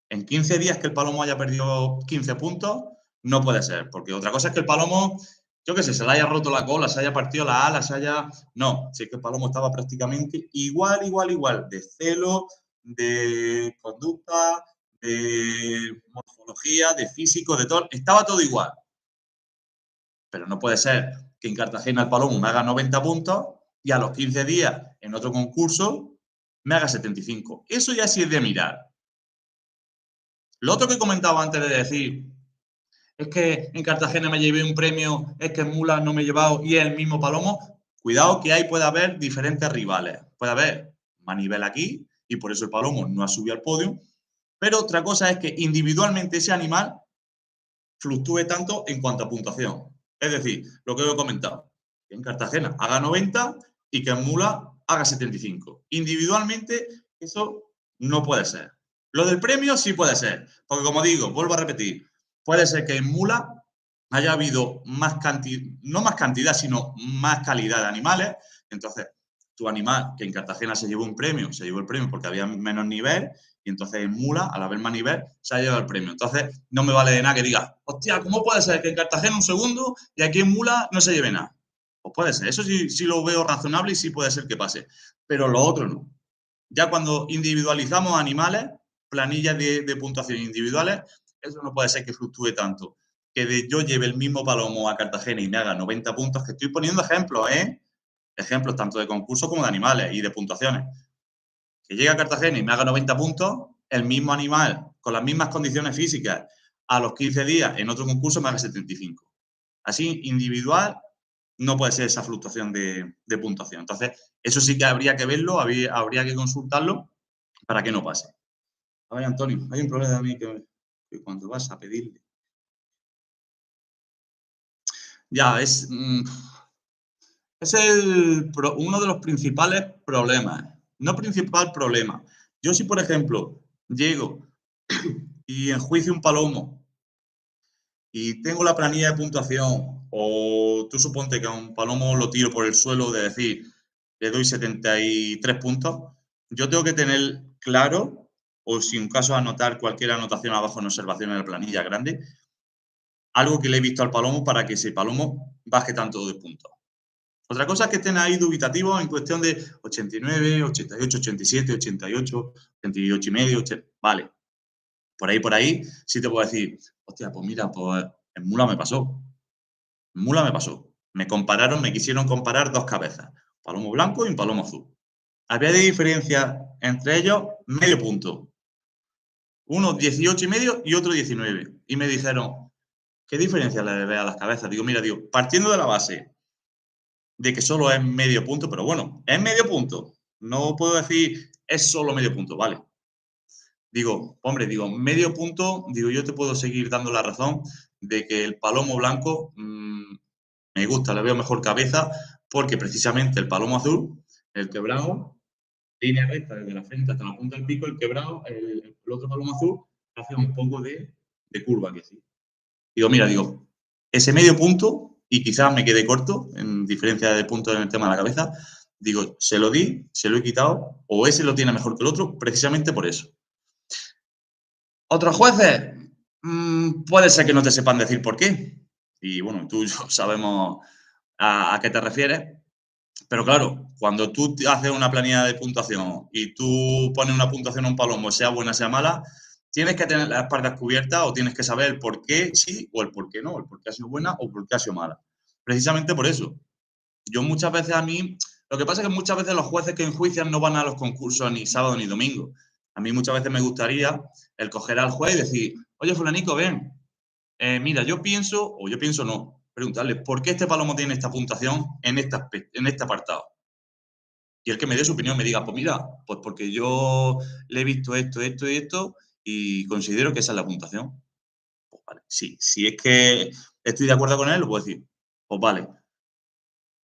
En 15 días que el palomo haya perdido 15 puntos, no puede ser. Porque otra cosa es que el palomo, yo qué sé, se le haya roto la cola, se haya partido la ala, se haya. No, si es que el palomo estaba prácticamente igual, de celo, de conducta, de morfología, de físico, de todo. Estaba todo igual. Pero no puede ser que en Cartagena el palomo me haga 90 puntos y a los 15 días en otro concurso me haga 75. Eso ya sí es de mirar. Lo otro que comentaba antes de decir es que en Cartagena me llevé un premio, es que en Mula no me he llevado y es el mismo palomo. Cuidado que ahí puede haber diferentes rivales. Puede haber más nivel aquí y por eso el palomo no ha subido al podio. Pero otra cosa es que individualmente ese animal fluctúe tanto en cuanto a puntuación. Es decir, lo que he comentado, que en Cartagena haga 90 y que en Mula haga 75. Individualmente eso no puede ser. Lo del premio sí puede ser, porque como digo, vuelvo a repetir, puede ser que en Mula haya habido más cantidad, no más cantidad, sino más calidad de animales. Entonces, tu animal que en Cartagena se llevó el premio porque había menos nivel, y entonces en Mula, al haber más nivel, se ha llevado el premio. Entonces, no me vale de nada que digas, hostia, ¿cómo puede ser que en Cartagena un segundo y aquí en Mula no se lleve nada? Pues puede ser, eso sí, sí lo veo razonable y sí puede ser que pase, pero lo otro no. Ya cuando individualizamos animales, planillas de puntuación individuales, eso no puede ser que fluctúe tanto. Que yo lleve el mismo palomo a Cartagena y me haga 90 puntos, que estoy poniendo ejemplos, ¿eh? Ejemplos tanto de concursos como de animales y de puntuaciones. Que llegue a Cartagena y me haga 90 puntos, el mismo animal, con las mismas condiciones físicas, a los 15 días en otro concurso me haga 75. Así, individual, no puede ser esa fluctuación de puntuación. Entonces, eso sí que habría que verlo, habría que consultarlo para que no pase. A ver, Antonio, hay un problema de mí que cuando vas a pedirle. Ya, es uno de los principales problemas. No principal problema. Yo si, por ejemplo, llego y enjuicio un palomo y tengo la planilla de puntuación, o tú suponte que a un palomo lo tiro por el suelo de decir, le doy 73 puntos, yo tengo que tener claro, o si en caso anotar cualquier anotación abajo en observación en la planilla grande, algo que le he visto al palomo para que ese palomo baje tanto de puntos. Otra cosa es que estén ahí dubitativos en cuestión de 89, 88, 87, 88, 88 y medio, vale. Por ahí, sí te puedo decir, hostia, pues mira, pues en Mula me pasó. En Mula me pasó. Me quisieron comparar dos cabezas, un palomo blanco y un palomo azul. Había de diferencia entre ellos medio punto. Uno 18 y medio y otro 19. Y me dijeron, ¿qué diferencia le ve a las cabezas? Digo, mira, digo, partiendo de la base de que solo es medio punto, pero bueno, es medio punto. No puedo decir es solo medio punto, vale. Digo, hombre, digo, medio punto, digo, yo te puedo seguir dando la razón de que el palomo blanco me gusta, le veo mejor cabeza, porque precisamente el palomo azul, el quebrado, línea recta desde la frente hasta la punta del pico, el quebrado, el otro palomo azul, hace un poco de curva aquí así. Digo, mira, digo, ese medio punto, y quizás me quede corto, en diferencia de puntos en el tema de la cabeza, digo, se lo di, se lo he quitado, o ese lo tiene mejor que el otro, precisamente por eso. Otros jueces, puede ser que no te sepan decir por qué. Y bueno, tú y yo sabemos a qué te refieres. Pero claro, cuando tú haces una planilla de puntuación y tú pones una puntuación a un palomo, sea buena, sea mala, tienes que tener las espaldas cubiertas o tienes que saber el por qué sí o el por qué no, el por qué ha sido buena o el por qué ha sido mala. Precisamente por eso. Yo muchas veces a mí, lo que pasa es que muchas veces los jueces que enjuician no van a los concursos ni sábado ni domingo. A mí muchas veces me gustaría el coger al juez y decir, oye, fulanico, ven, mira, yo pienso, o yo pienso no, preguntarle, ¿por qué este palomo tiene esta puntuación en este apartado? Y el que me dé su opinión me diga, pues mira, pues porque yo le he visto esto, esto y esto, y considero que esa es la puntuación. Pues vale, sí, si es que estoy de acuerdo con él, lo puedo decir, pues vale.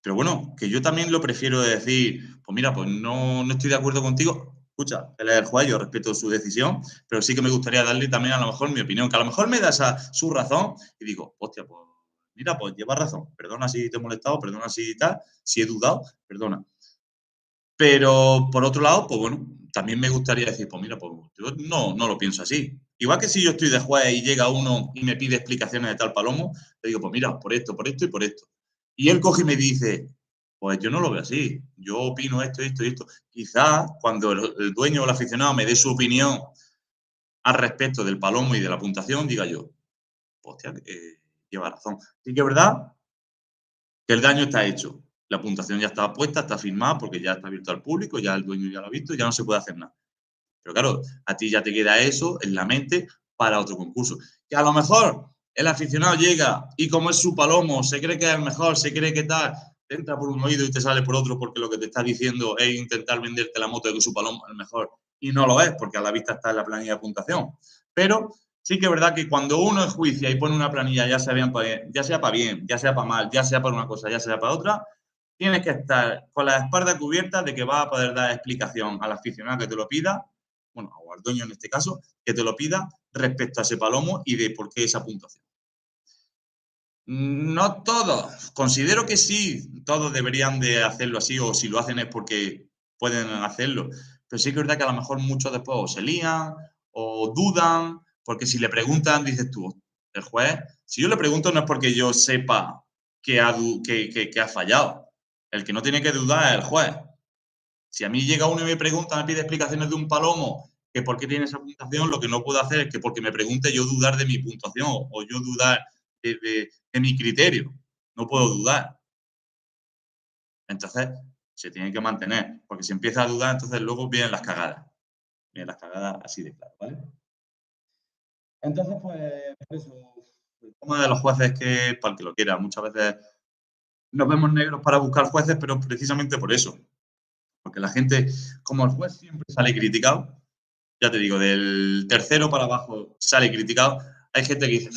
Pero bueno, que yo también lo prefiero de decir, pues mira, pues no estoy de acuerdo contigo. Escucha, él es el juez, yo respeto su decisión, pero sí que me gustaría darle también a lo mejor mi opinión, que a lo mejor me da su razón y digo, hostia, pues mira, pues lleva razón. Perdona si te he molestado, perdona si tal, si he dudado, perdona. Pero por otro lado, pues bueno, también me gustaría decir, pues mira, pues yo no lo pienso así. Igual que si yo estoy de juez y llega uno y me pide explicaciones de tal palomo, le digo, pues mira, por esto y por esto. Y él coge y me dice, pues yo no lo veo así, yo opino esto, esto y esto. Quizás cuando el dueño o el aficionado me dé su opinión al respecto del palomo y de la puntuación, diga yo, pues hostia, lleva razón. Sí que es verdad que el daño está hecho. La puntuación ya está puesta, está firmada porque ya está abierto al público, ya el dueño ya lo ha visto, ya no se puede hacer nada. Pero claro, a ti ya te queda eso en la mente para otro concurso. Que a lo mejor el aficionado llega y como es su palomo, se cree que es el mejor, se cree que tal, te entra por un oído y te sale por otro porque lo que te está diciendo es intentar venderte la moto de que su palomo es el mejor. Y no lo es, porque a la vista está en la planilla de puntuación. Pero sí que es verdad que cuando uno enjuicia y pone una planilla, ya sea para bien, ya sea para mal, ya sea para una cosa, ya sea para otra, tienes que estar con la espalda cubierta de que vas a poder dar explicación al aficionado que te lo pida, bueno, o al dueño en este caso, que te lo pida respecto a ese palomo y de por qué esa puntuación. No todos, considero que sí, todos deberían de hacerlo así, o si lo hacen es porque pueden hacerlo. Pero sí que es verdad que a lo mejor muchos después o se lían o dudan, porque si le preguntan, dices tú, el juez, si yo le pregunto no es porque yo sepa que ha fallado. El que no tiene que dudar es el juez. Si a mí llega uno y me pregunta, me pide explicaciones de un palomo, que por qué tiene esa puntuación, lo que no puedo hacer es que porque me pregunte yo dudar de mi puntuación o yo dudar de mi criterio. No puedo dudar. Entonces, se tiene que mantener, porque si empieza a dudar, entonces luego vienen las cagadas. Vienen las cagadas así de claro, ¿vale? Entonces, pues, por eso, el tema de los jueces que, para el que lo quiera, muchas veces nos vemos negros para buscar jueces, pero precisamente por eso. Porque la gente, como el juez siempre sale criticado, ya te digo, del tercero para abajo sale criticado. Hay gente que dice,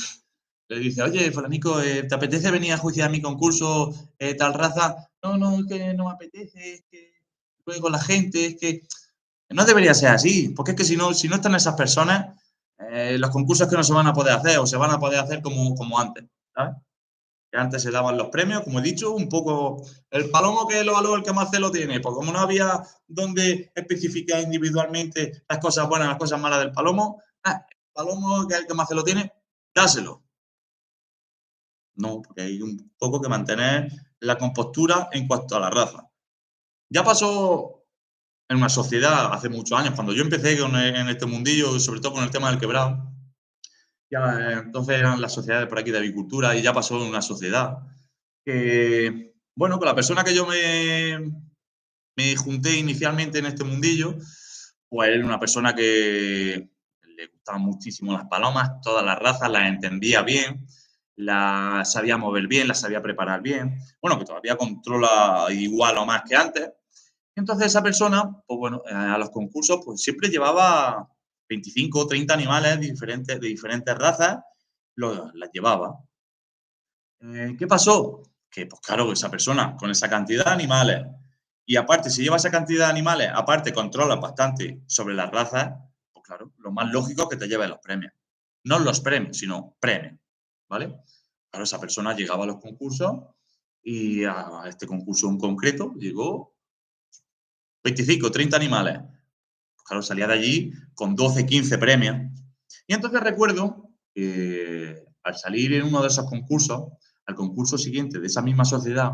le dice, oye, Fulanico, ¿te apetece venir a juiciar mi concurso tal raza? No, no, es que no me apetece, es que juego con la gente, es que no debería ser así, porque es que si no están esas personas, los concursos que no se van a poder hacer o se van a poder hacer como antes, ¿sabes? Que antes se daban los premios, como he dicho, un poco el palomo que lo valor el que más celo tiene, pues como no había donde especificar individualmente las cosas buenas, las cosas malas del palomo, el palomo que es el que más celo tiene, dáselo. No, porque hay un poco que mantener la compostura en cuanto a la raza. Ya pasó en una sociedad hace muchos años, cuando yo empecé en este mundillo, sobre todo con el tema del quebrado, ya entonces eran las sociedades por aquí de avicultura y ya pasó en una sociedad que, bueno, con la persona que yo me junté inicialmente en este mundillo, pues era una persona que le gustaban muchísimo las palomas, todas las razas, las entendía bien, las sabía mover bien, las sabía preparar bien, bueno, que todavía controla igual o más que antes. Entonces esa persona, pues bueno, a los concursos pues siempre llevaba 25 o 30 animales de diferentes razas, las llevaba. ¿Qué pasó? Que, pues claro, esa persona con esa cantidad de animales y aparte, si lleva esa cantidad de animales, aparte controla bastante sobre las razas, pues claro, lo más lógico es que te lleve los premios. No los premios, sino premios, ¿vale? Claro, esa persona llegaba a los concursos y a este concurso en concreto llegó 25, 30 animales. Pues claro, salía de allí con 12, 15 premios. Y entonces recuerdo que al salir en uno de esos concursos, al concurso siguiente de esa misma sociedad,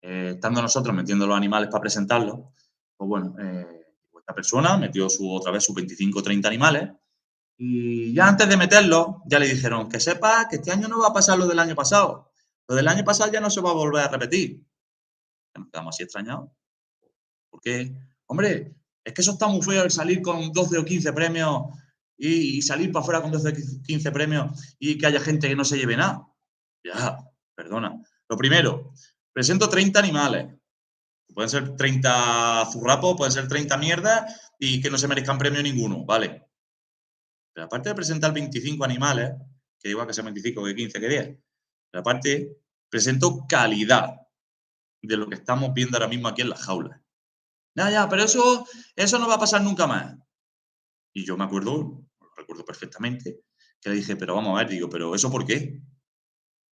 estando nosotros metiendo los animales para presentarlos, pues bueno, esta persona metió otra vez sus 25 o 30 animales y ya antes de meterlos, ya le dijeron que sepa que este año no va a pasar lo del año pasado. Lo del año pasado ya no se va a volver a repetir. Nos quedamos así extrañados. Porque, hombre, es que eso está muy feo el salir con 12 o 15 premios y salir para afuera con 12 o 15 premios y que haya gente que no se lleve nada. Ya, perdona. Lo primero, presento 30 animales. Pueden ser 30 zurrapos, pueden ser 30 mierdas y que no se merezcan premio ninguno, vale. Pero aparte de presentar 25 animales, que igual que sean 25, que 15, que 10, pero aparte presento calidad. de lo que estamos viendo ahora mismo aquí en las jaulas. Ya, pero eso no va a pasar nunca más. Y yo me acuerdo, lo recuerdo perfectamente, que le dije, pero vamos a ver, digo, pero ¿eso por qué?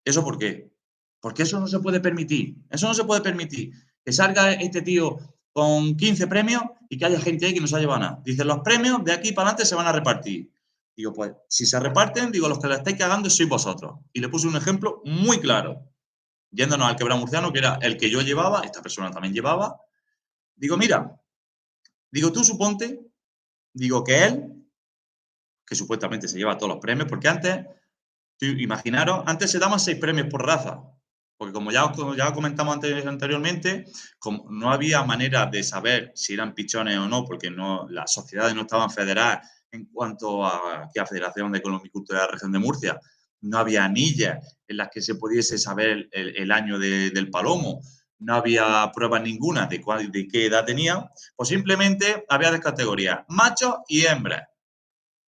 ¿Eso por qué? Porque eso no se puede permitir. Eso no se puede permitir. Que salga este tío con 15 premios y que haya gente ahí que no se ha llevado nada. Dice, los premios de aquí para adelante se van a repartir. Digo, pues, si se reparten, digo, los que la estáis cagando sois vosotros. Y le puse un ejemplo muy claro. Yéndonos al quebrado murciano, que era el que yo llevaba, esta persona también llevaba. Digo, mira, digo, tú suponte, digo, que él, que supuestamente se lleva todos los premios, porque antes imaginaros, antes se daban 6 premios por raza, porque como ya comentamos anteriormente, como no había manera de saber si eran pichones o no, porque no, las sociedades no estaban federadas en cuanto a aquí a Federación de Economicultura de la Región de Murcia. No había anillas en las que se pudiese saber el año del palomo. No había pruebas ninguna de qué edad tenía. Pues simplemente había dos categorías, machos y hembras.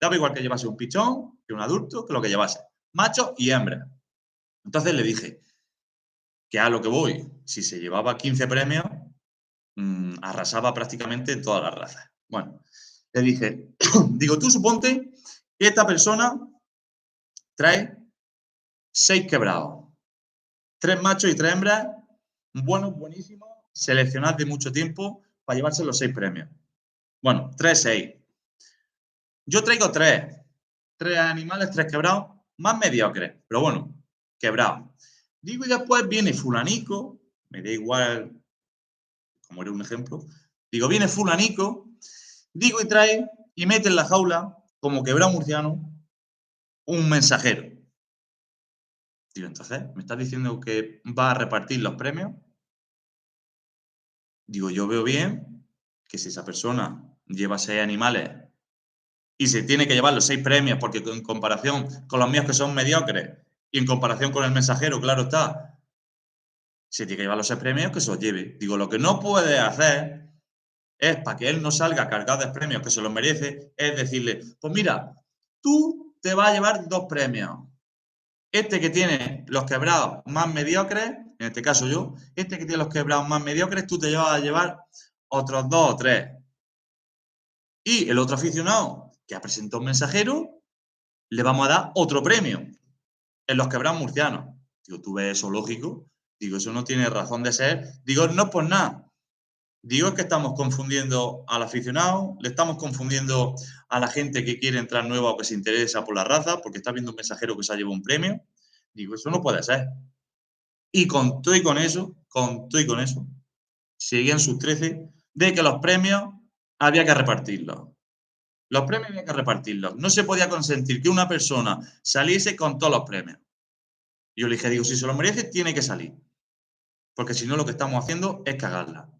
Daba igual que llevase un pichón, que un adulto, que lo que llevase. Macho y hembra. Entonces le dije que a lo que voy, si se llevaba 15 premios, arrasaba prácticamente en todas las razas. Bueno, le dije, digo, tú suponte que esta persona trae 6 quebrados, 3 machos y 3 hembras, buenos, buenísimos, seleccionados de mucho tiempo para llevarse los 6 premios. Bueno, 3, 6. Yo traigo 3. 3 animales, 3 quebrados, más mediocres, pero bueno, quebrados. Digo, y después viene fulanico, me da igual, como era un ejemplo, digo, viene fulanico, digo, y trae y mete en la jaula, como quebrado murciano, un mensajero. Digo, entonces, ¿me estás diciendo que va a repartir los premios? Digo, yo veo bien que si esa persona lleva 6 animales y se tiene que llevar los 6 premios, porque en comparación con los míos que son mediocres y en comparación con el mensajero, claro está, se tiene que llevar los 6 premios, que se los lleve. Digo, lo que no puede hacer es, para que él no salga cargado de premios, que se los merece, es decirle, pues mira, tú te vas a llevar 2 premios. Este que tiene los quebrados más mediocres, en este caso yo, este que tiene los quebrados más mediocres, tú te vas a llevar otros 2 o 3. Y el otro aficionado que ha presentado un mensajero, le vamos a dar otro premio en los quebrados murcianos. Digo, ¿tú ves eso lógico? Digo, eso no tiene razón de ser. Digo, no es por nada. Digo, es que estamos confundiendo al aficionado, le estamos confundiendo a la gente que quiere entrar nueva o que se interesa por la raza, porque está viendo un mensajero que se ha llevado un premio. Digo, eso no puede ser. Y con todo y con eso, seguían sus 13 de que los premios había que repartirlos. Los premios había que repartirlos. No se podía consentir que una persona saliese con todos los premios. Y yo le dije, digo, si se lo merece, tiene que salir. Porque si no, lo que estamos haciendo es cagarla.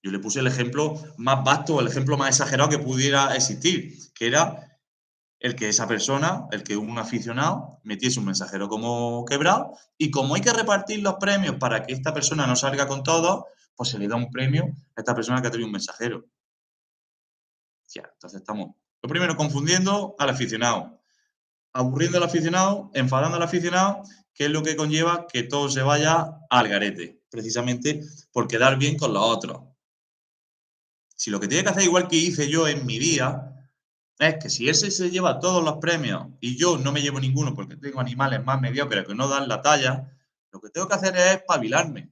Yo le puse el ejemplo más vasto, el ejemplo más exagerado que pudiera existir, que era el que esa persona, el que un aficionado metiese un mensajero como quebrado y como hay que repartir los premios para que esta persona no salga con todo, pues se le da un premio a esta persona que ha tenido un mensajero. Ya, entonces estamos, lo primero, confundiendo al aficionado, aburriendo al aficionado, enfadando al aficionado, que es lo que conlleva que todo se vaya al garete, precisamente por quedar bien con los otros. Si lo que tiene que hacer, igual que hice yo en mi día, es que si ese se lleva todos los premios y yo no me llevo ninguno porque tengo animales más mediocres que no dan la talla, lo que tengo que hacer es espabilarme.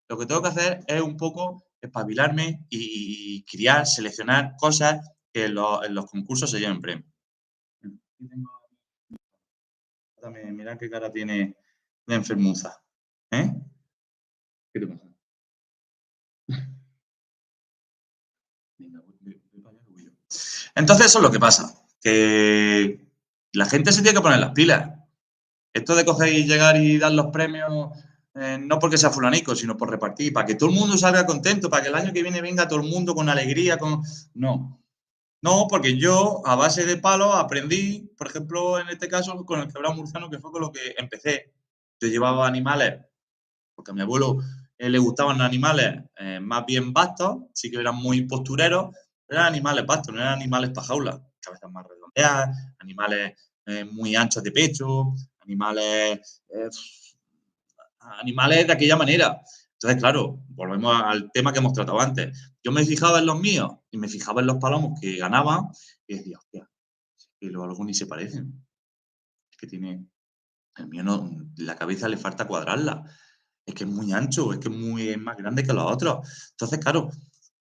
Lo que tengo que hacer es un poco espabilarme y criar, seleccionar cosas que en los concursos se lleven premios. Mira qué cara tiene de enfermuza. ¿Eh? ¿Qué te pasa? Entonces eso es lo que pasa, que la gente se tiene que poner las pilas. Esto de coger y llegar y dar los premios, no porque sea fulanico, sino por repartir, para que todo el mundo salga contento, para que el año que viene venga todo el mundo con alegría, con... No, no, porque yo a base de palos aprendí, por ejemplo, en este caso con el quebrado murciano, que fue con lo que empecé. Yo llevaba animales, porque a mi abuelo le gustaban los animales más bien vastos, sí que eran muy postureros, pero eran animales vastos, no eran animales para jaula, cabezas más redondeadas, animales muy anchos de pecho, animales, animales de aquella manera. Entonces, claro, volvemos al tema que hemos tratado antes. Yo me fijaba en los míos y me fijaba en los palomos que ganaban y decía, hostia, que los algunos ni se parecen. Es que tiene, el mío no, la cabeza le falta cuadrarla. Es que es muy ancho, es que es más grande que los otros. Entonces, claro,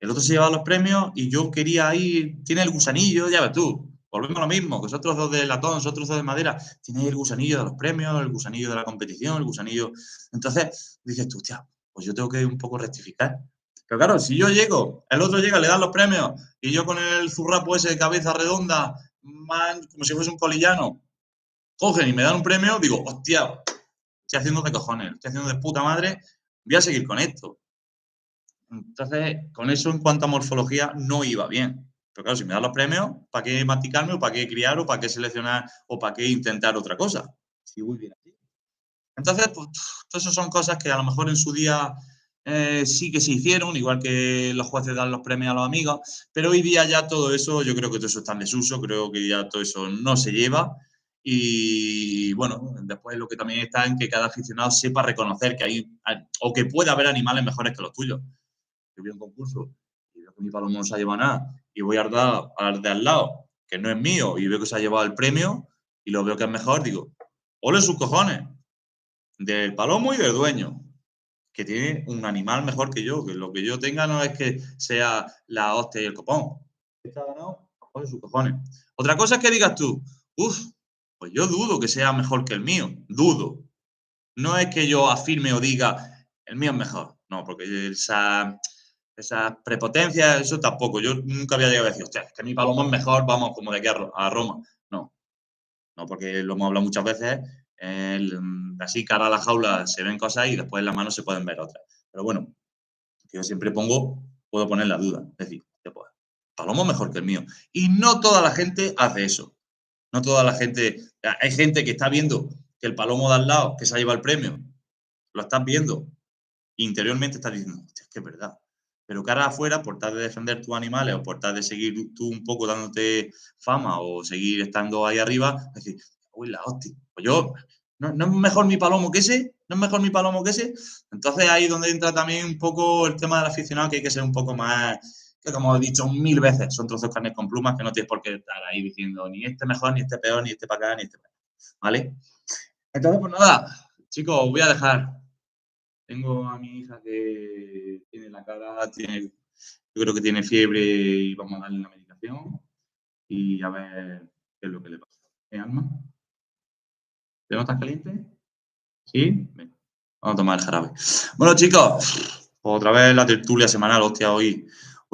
el otro se llevaba los premios y yo quería ir, tiene el gusanillo, ya ves tú, volvemos a lo mismo, que esos trozos de latón, esos trozos de madera, tiene ahí el gusanillo de los premios, el gusanillo de la competición, el gusanillo. Entonces, dices tú, hostia, pues yo tengo que un poco rectificar. Pero claro, si yo llego, el otro llega, le dan los premios, y yo con el zurrapo ese de cabeza redonda, como si fuese un colillano, cogen y me dan un premio, digo, hostia, estoy haciendo de cojones, estoy haciendo de puta madre, voy a seguir con esto. Entonces, con eso en cuanto a morfología no iba bien. Pero claro, si me dan los premios, ¿para qué masticarme o para qué criar o para qué seleccionar o para qué intentar otra cosa? Si voy bien así. Entonces, pues, todas esas son cosas que a lo mejor en su día sí que se hicieron, igual que los jueces dan los premios a los amigos, pero hoy día ya todo eso, yo creo que todo eso está en desuso, creo que ya todo eso no se lleva. Y bueno, después lo que también está en que cada aficionado sepa reconocer que hay o que puede haber animales mejores que los tuyos. Yo voy a un concurso y veo que mi palomo no se ha llevado nada y voy al de al lado, que no es mío, y veo que se ha llevado el premio y lo veo que es mejor, digo, ole sus cojones, del palomo y del dueño, que tiene un animal mejor que yo, que lo que yo tenga no es que sea la hostia y el copón. Este ha ganado, ole sus cojones. Otra cosa es que digas tú, uff, pues yo dudo que sea mejor que el mío, dudo. No es que yo afirme o diga, el mío es mejor, no, porque esa prepotencia, eso tampoco. Yo nunca había llegado a decir, hostia, es que mi palomo es mejor, vamos, como de aquí a Roma. No, no, porque lo hemos hablado muchas veces. Así, cara a la jaula, se ven cosas y después en la mano se pueden ver otras. Pero bueno, yo siempre puedo poner la duda. Es decir, pues, palomo es mejor que el mío. Y no toda la gente hace eso. No toda la gente. Hay gente que está viendo que el palomo de al lado, que se ha llevado el premio, lo estás viendo. Interiormente estás diciendo, hostia, es que es verdad. Pero cara afuera, por tal de defender tus animales o por tal de seguir tú un poco dándote fama o seguir estando ahí arriba, es decir, uy, la hostia, pues yo, ¿no es mejor mi palomo que ese? ¿No es mejor mi palomo que ese? Entonces ahí es donde entra también un poco el tema del aficionado, que hay que ser un poco más, que como he dicho mil veces, son trozos de carne con plumas que no tienes por qué estar ahí diciendo ni este mejor, ni este peor, ni este para acá, ni este para acá, ¿vale? Entonces, pues nada, chicos, os voy a dejar. Tengo a mi hija que tiene la cara, yo creo que tiene fiebre y vamos a darle la medicación y a ver qué es lo que le pasa. Alma? ¿Te notas caliente? ¿Sí? Venga, vamos a tomar el jarabe. Bueno, chicos, otra vez la tertulia semanal, hostia, hoy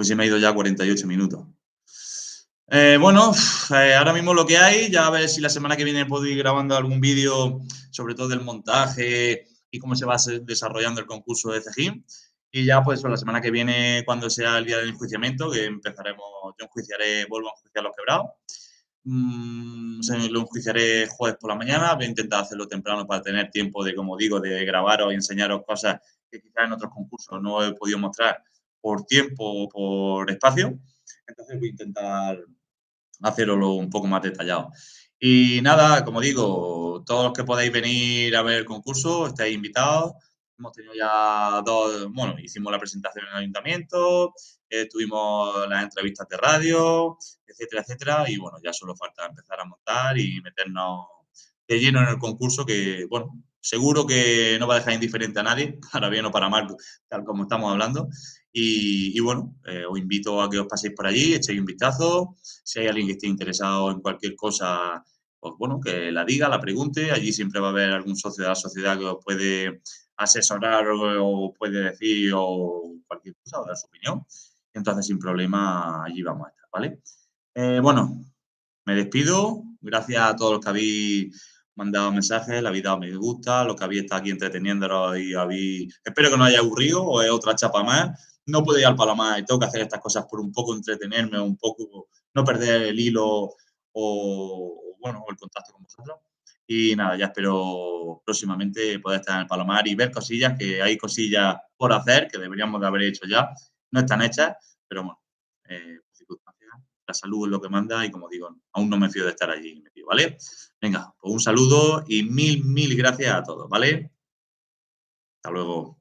se me ha ido ya 48 minutos. Bueno, ahora mismo lo que hay, ya a ver si la semana que viene puedo ir grabando algún vídeo, sobre todo del montaje y cómo se va desarrollando el concurso de Cejín. Y ya, pues, la semana que viene, cuando sea el día del enjuiciamiento, que empezaremos, yo vuelvo a enjuiciar los quebrados. Lo enjuiciaré jueves por la mañana, voy a intentar hacerlo temprano para tener tiempo de, como digo, de grabaros y enseñaros cosas que quizás en otros concursos no he podido mostrar por tiempo o por espacio. Entonces voy a intentar hacerlo un poco más detallado. Y nada, como digo, todos los que podáis venir a ver el concurso, estáis invitados. Hemos tenido ya bueno, hicimos la presentación en el ayuntamiento, tuvimos las entrevistas de radio, etcétera, etcétera. Y bueno, ya solo falta empezar a montar y meternos de lleno en el concurso que, bueno, seguro que no va a dejar indiferente a nadie, para bien o para mal, tal como estamos hablando. Y bueno, os invito a que os paséis por allí, echéis un vistazo. Si hay alguien que esté interesado en cualquier cosa, pues bueno, que la diga, la pregunte. Allí siempre va a haber algún socio de la sociedad que os puede asesorar o puede decir o cualquier cosa o dar su opinión. Entonces, sin problema, allí vamos a estar, ¿vale? Bueno, me despido. Gracias a todos los que habéis mandado mensajes, le habéis dado me gusta, los que habéis estado aquí entreteniéndonos y habéis... Espero que no haya aburrido o es otra chapa más. No puedo ir al Palomar y tengo que hacer estas cosas por un poco entretenerme, un poco no perder el hilo bueno, o el contacto con vosotros. Y nada, ya espero próximamente poder estar en el Palomar y ver cosillas, que hay cosillas por hacer que deberíamos de haber hecho ya. No están hechas, pero bueno, circunstancias. La salud es lo que manda y como digo, aún no me fío de estar allí metido, ¿vale? Venga, pues un saludo y mil gracias a todos, ¿vale? Hasta luego.